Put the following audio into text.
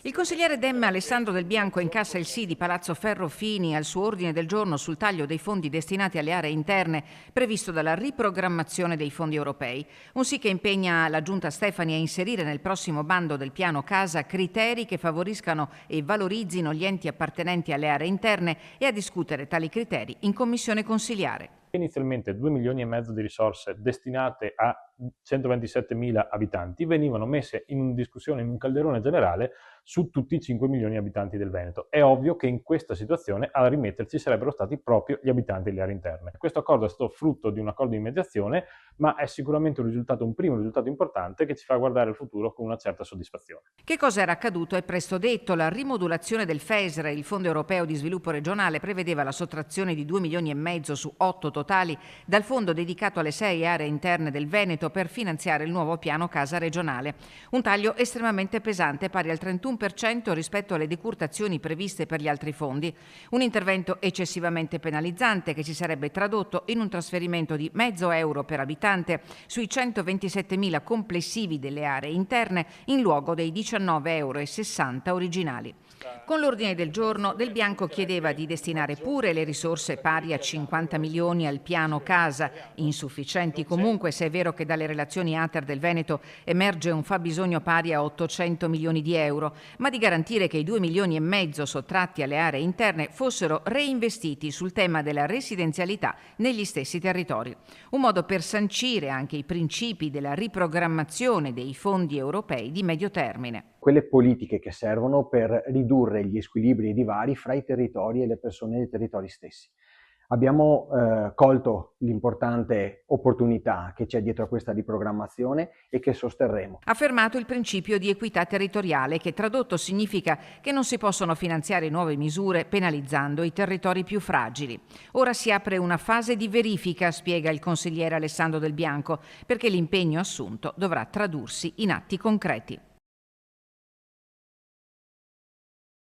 Il consigliere Dem Alessandro Del Bianco incassa il sì di Palazzo Ferrofini al suo ordine del giorno sul taglio dei fondi destinati alle aree interne previsto dalla riprogrammazione dei fondi europei. Un sì che impegna la Giunta Stefani a inserire nel prossimo bando del piano casa criteri che favoriscano e valorizzino gli enti appartenenti alle aree interne e a discutere tali criteri in commissione consiliare. Inizialmente 2 milioni e mezzo di risorse destinate a 127.000 abitanti venivano messe in discussione in un calderone generale su tutti i 5 milioni di abitanti del Veneto. È ovvio che in questa situazione a rimetterci sarebbero stati proprio gli abitanti delle aree interne. Questo accordo è stato frutto di un accordo di mediazione, ma è sicuramente un primo risultato importante che ci fa guardare al futuro con una certa soddisfazione. Che cosa era accaduto è presto detto. La rimodulazione del FESR, il Fondo Europeo di Sviluppo Regionale, prevedeva la sottrazione di 2 milioni e mezzo su 8 totali dal fondo dedicato alle 6 aree interne del Veneto per finanziare il nuovo piano casa regionale. Un taglio estremamente pesante, pari al 31% rispetto alle decurtazioni previste per gli altri fondi. Un intervento eccessivamente penalizzante che si sarebbe tradotto in un trasferimento di €0,5 per abitante sui 127.000 complessivi delle aree interne in luogo dei €19,60 originali. Con l'ordine del giorno Del Bianco chiedeva di destinare pure le risorse pari a 50 milioni al piano casa, insufficienti comunque se è vero che dalle relazioni ATER del Veneto emerge un fabbisogno pari a 800 milioni di euro, ma di garantire che i 2 milioni e mezzo sottratti alle aree interne fossero reinvestiti sul tema della residenzialità negli stessi territori. Un modo per sancire anche i principi della riprogrammazione dei fondi europei di medio termine. Quelle politiche che servono per ridurre gli squilibri e i divari fra i territori e le persone dei territori stessi. Abbiamo colto l'importante opportunità che c'è dietro a questa riprogrammazione e che sosterremo. Ha affermato il principio di equità territoriale, che tradotto significa che non si possono finanziare nuove misure penalizzando i territori più fragili. Ora si apre una fase di verifica, spiega il consigliere Alessandro Del Bianco, perché l'impegno assunto dovrà tradursi in atti concreti.